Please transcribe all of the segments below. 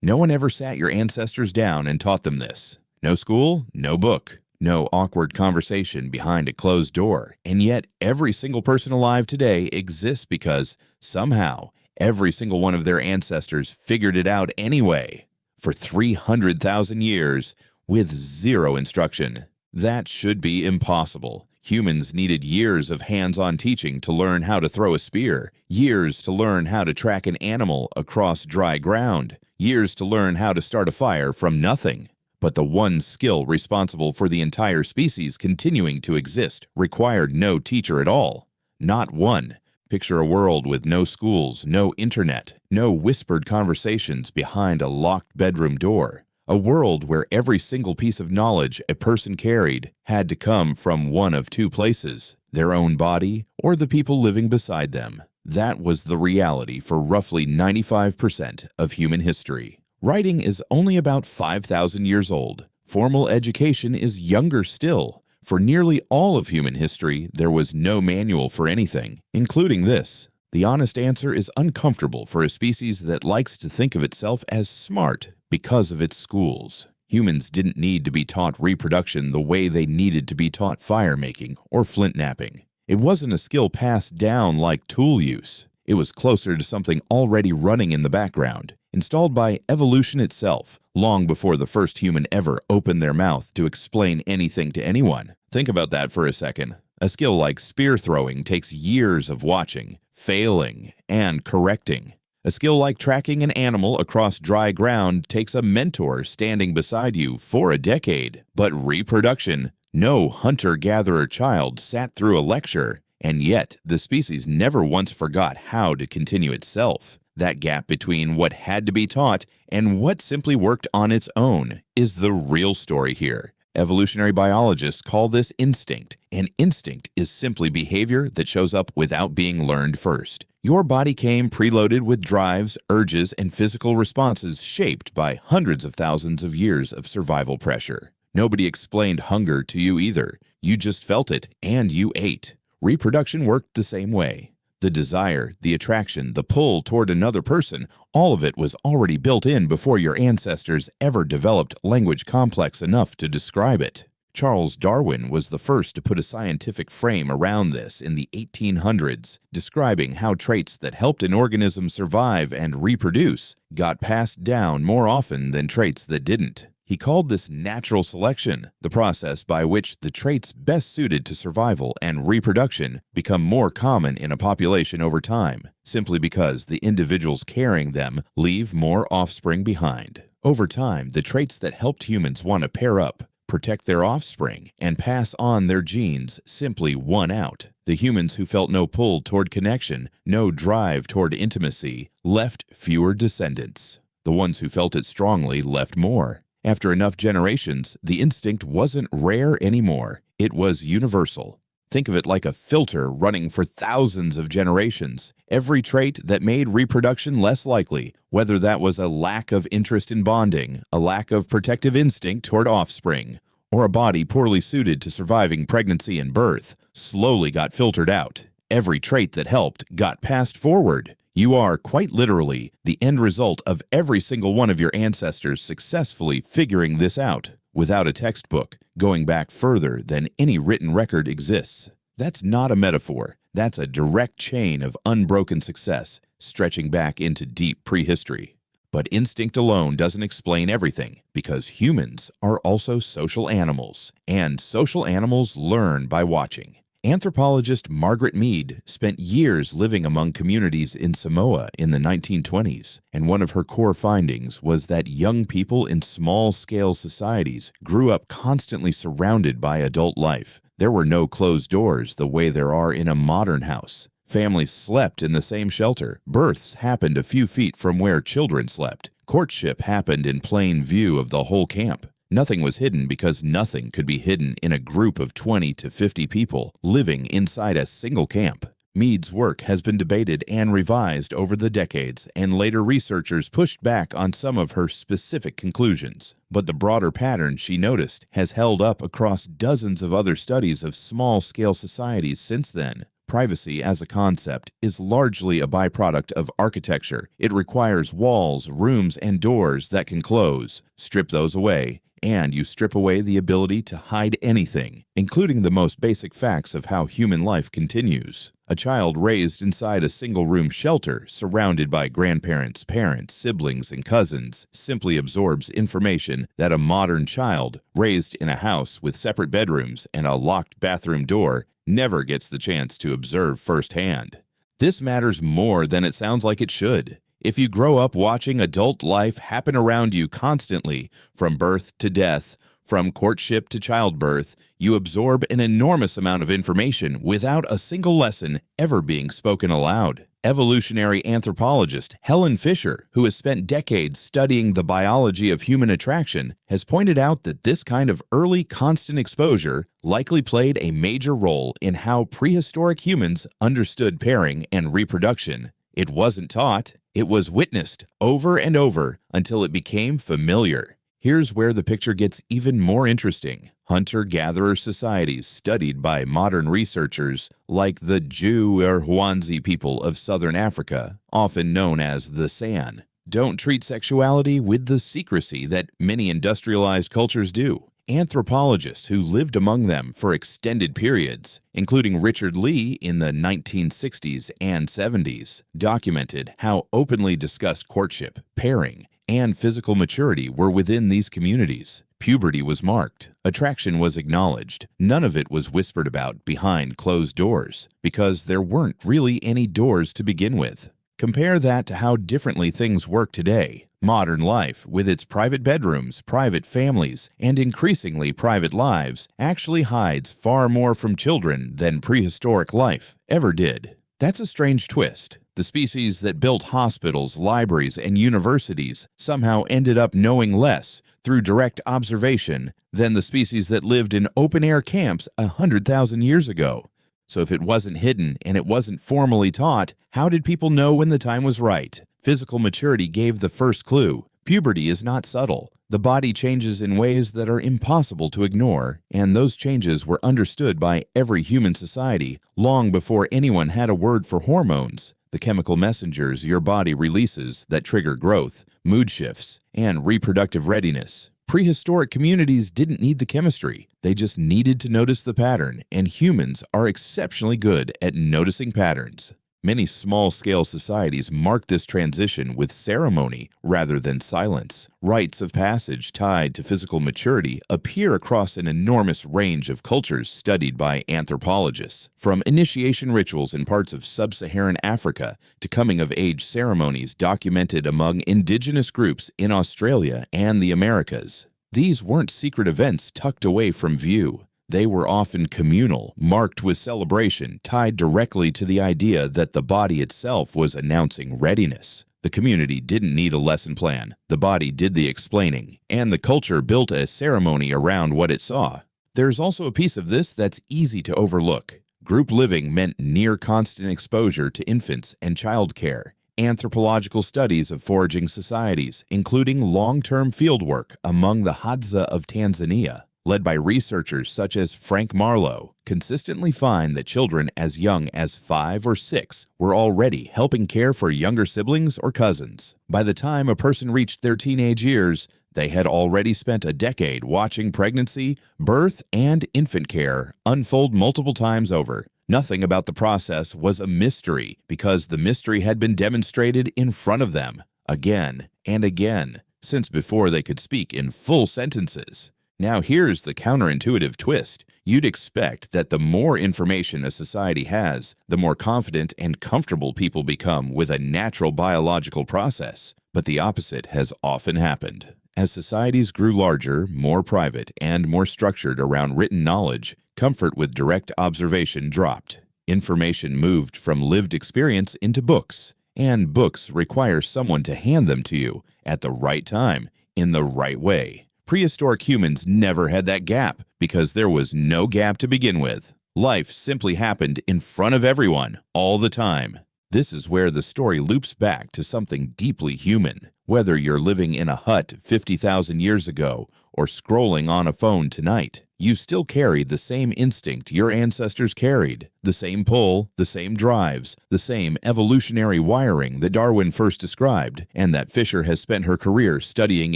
No one ever sat your ancestors down and taught them this. No school, no book, no awkward conversation behind a closed door. And yet, every single person alive today exists because, somehow, every single one of their ancestors figured it out anyway. For 300,000 years, with zero instruction. That should be impossible. Humans needed years of hands-on teaching to learn how to throw a spear, years to learn how to track an animal across dry ground, years to learn how to start a fire from nothing. But the one skill responsible for the entire species continuing to exist required no teacher at all. Not one. Picture a world with no schools, no internet, no whispered conversations behind a locked bedroom door. A world where every single piece of knowledge a person carried had to come from one of two places, their own body or the people living beside them. That was the reality for roughly 95% of human history. Writing is only about 5,000 years old. Formal education is younger still. For nearly all of human history, there was no manual for anything, including this. The honest answer is uncomfortable for a species that likes to think of itself as smart because of its schools. Humans didn't need to be taught reproduction the way they needed to be taught fire making or flint knapping. It wasn't a skill passed down like tool use. It was closer to something already running in the background, installed by evolution itself, long before the first human ever opened their mouth to explain anything to anyone. Think about that for a second. A skill like spear throwing takes years of watching, failing, and correcting. A skill like tracking an animal across dry ground takes a mentor standing beside you for a decade. But reproduction, no hunter-gatherer child sat through a lecture, and yet the species never once forgot how to continue itself. That gap between what had to be taught and what simply worked on its own is the real story here. Evolutionary biologists call this instinct, and instinct is simply behavior that shows up without being learned first. Your body came preloaded with drives, urges, and physical responses shaped by hundreds of thousands of years of survival pressure. Nobody explained hunger to you either. You just felt it, and you ate. Reproduction worked the same way. The desire, the attraction, the pull toward another person, all of it was already built in before your ancestors ever developed language complex enough to describe it. Charles Darwin was the first to put a scientific frame around this in the 1800s, describing how traits that helped an organism survive and reproduce got passed down more often than traits that didn't. He called this natural selection, the process by which the traits best suited to survival and reproduction become more common in a population over time, simply because the individuals carrying them leave more offspring behind. Over time, the traits that helped humans want to pair up, protect their offspring, and pass on their genes simply won out. The humans who felt no pull toward connection, no drive toward intimacy, left fewer descendants. The ones who felt it strongly left more. After enough generations, the instinct wasn't rare anymore. It was universal. Think of it like a filter running for thousands of generations. Every trait that made reproduction less likely, whether that was a lack of interest in bonding, a lack of protective instinct toward offspring, or a body poorly suited to surviving pregnancy and birth, slowly got filtered out. Every trait that helped got passed forward. You are, quite literally, the end result of every single one of your ancestors successfully figuring this out, without a textbook, going back further than any written record exists. That's not a metaphor. That's a direct chain of unbroken success, stretching back into deep prehistory. But instinct alone doesn't explain everything, because humans are also social animals, and social animals learn by watching. Anthropologist Margaret Mead spent years living among communities in Samoa in the 1920s, and one of her core findings was that young people in small-scale societies grew up constantly surrounded by adult life. There were no closed doors the way there are in a modern house. Families slept in the same shelter. Births happened a few feet from where children slept. Courtship happened in plain view of the whole camp. Nothing was hidden because nothing could be hidden in a group of 20 to 50 people living inside a single camp. Mead's work has been debated and revised over the decades, and later researchers pushed back on some of her specific conclusions. But the broader pattern she noticed has held up across dozens of other studies of small-scale societies since then. Privacy as a concept is largely a byproduct of architecture. It requires walls, rooms, and doors that can close. Strip those away, and you strip away the ability to hide anything, including the most basic facts of how human life continues. A child raised inside a single-room shelter, surrounded by grandparents, parents, siblings, and cousins, simply absorbs information that a modern child, raised in a house with separate bedrooms and a locked bathroom door, never gets the chance to observe firsthand. This matters more than it sounds like it should. If you grow up watching adult life happen around you constantly, from birth to death, from courtship to childbirth, you absorb an enormous amount of information without a single lesson ever being spoken aloud. Evolutionary anthropologist Helen Fisher, who has spent decades studying the biology of human attraction, has pointed out that this kind of early constant exposure likely played a major role in how prehistoric humans understood pairing and reproduction. It wasn't taught, it was witnessed over and over until it became familiar. Here's where the picture gets even more interesting. Hunter-gatherer societies studied by modern researchers like the Jew or Huanzi people of southern Africa, often known as the San, don't treat sexuality with the secrecy that many industrialized cultures do. Anthropologists who lived among them for extended periods, including Richard Lee in the 1960s and 70s, documented how openly discussed courtship, pairing, and physical maturity were within these communities. Puberty was marked, attraction was acknowledged, none of it was whispered about behind closed doors, because there weren't really any doors to begin with. Compare that to how differently things work today. Modern life, with its private bedrooms, private families, and increasingly private lives, actually hides far more from children than prehistoric life ever did. That's a strange twist. The species that built hospitals, libraries, and universities somehow ended up knowing less through direct observation than the species that lived in open-air camps 100,000 years ago. So if it wasn't hidden and it wasn't formally taught, how did people know when the time was right? Physical maturity gave the first clue. Puberty is not subtle. The body changes in ways that are impossible to ignore, and those changes were understood by every human society long before anyone had a word for hormones, the chemical messengers your body releases that trigger growth, mood shifts, and reproductive readiness. Prehistoric communities didn't need the chemistry. They just needed to notice the pattern, and humans are exceptionally good at noticing patterns. Many small-scale societies mark this transition with ceremony rather than silence. Rites of passage tied to physical maturity appear across an enormous range of cultures studied by anthropologists, from initiation rituals in parts of sub-Saharan Africa to coming-of-age ceremonies documented among indigenous groups in Australia and the Americas. These weren't secret events tucked away from view. They were often communal, marked with celebration, tied directly to the idea that the body itself was announcing readiness. The community didn't need a lesson plan. The body did the explaining, and the culture built a ceremony around what it saw. There's also a piece of this that's easy to overlook. Group living meant near constant exposure to infants and childcare. Anthropological studies of foraging societies, including long-term fieldwork among the Hadza of Tanzania, led by researchers such as Frank Marlowe, consistently find that children as young as 5 or 6 were already helping care for younger siblings or cousins. By the time a person reached their teenage years, they had already spent a decade watching pregnancy, birth, and infant care unfold multiple times over. Nothing about the process was a mystery because the mystery had been demonstrated in front of them again and again, since before they could speak in full sentences. Now here's the counterintuitive twist. You'd expect that the more information a society has, the more confident and comfortable people become with a natural biological process. But the opposite has often happened. As societies grew larger, more private, and more structured around written knowledge, comfort with direct observation dropped. Information moved from lived experience into books, and books require someone to hand them to you at the right time, in the right way. Prehistoric humans never had that gap because there was no gap to begin with. Life simply happened in front of everyone, all the time. This is where the story loops back to something deeply human. Whether you're living in a hut 50,000 years ago or scrolling on a phone tonight, you still carry the same instinct your ancestors carried, the same pull, the same drives, the same evolutionary wiring that Darwin first described, and that Fisher has spent her career studying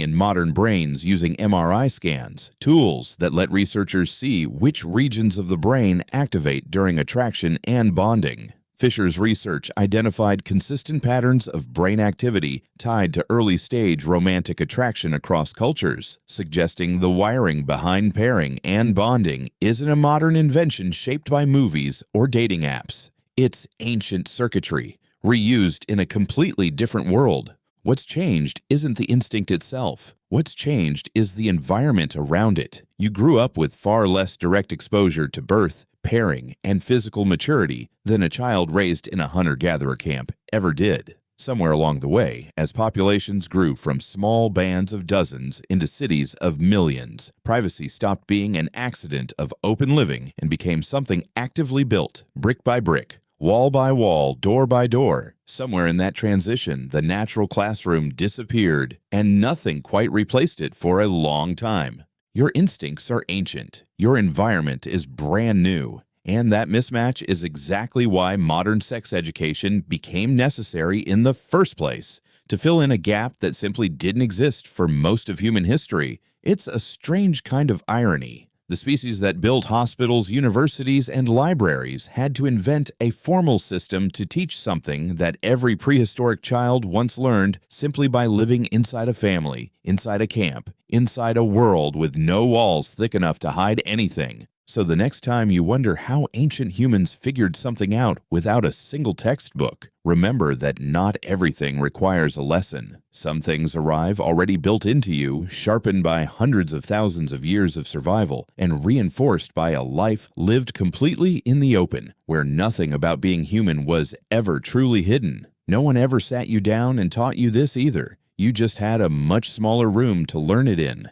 in modern brains using MRI scans, tools that let researchers see which regions of the brain activate during attraction and bonding. Fisher's research identified consistent patterns of brain activity tied to early-stage romantic attraction across cultures, suggesting the wiring behind pairing and bonding isn't a modern invention shaped by movies or dating apps. It's ancient circuitry, reused in a completely different world. What's changed isn't the instinct itself. What's changed is the environment around it. You grew up with far less direct exposure to birth, pairing, and physical maturity than a child raised in a hunter-gatherer camp ever did. Somewhere along the way, as populations grew from small bands of dozens into cities of millions, privacy stopped being an accident of open living and became something actively built, brick by brick, wall by wall, door by door. Somewhere in that transition, the natural classroom disappeared, and nothing quite replaced it for a long time. Your instincts are ancient, your environment is brand new, and that mismatch is exactly why modern sex education became necessary in the first place, to fill in a gap that simply didn't exist for most of human history. It's a strange kind of irony. The species that built hospitals, universities, and libraries had to invent a formal system to teach something that every prehistoric child once learned simply by living inside a family, inside a camp, inside a world with no walls thick enough to hide anything. So the next time you wonder how ancient humans figured something out without a single textbook, remember that not everything requires a lesson. Some things arrive already built into you, sharpened by hundreds of thousands of years of survival, and reinforced by a life lived completely in the open, where nothing about being human was ever truly hidden. No one ever sat you down and taught you this either. You just had a much smaller room to learn it in.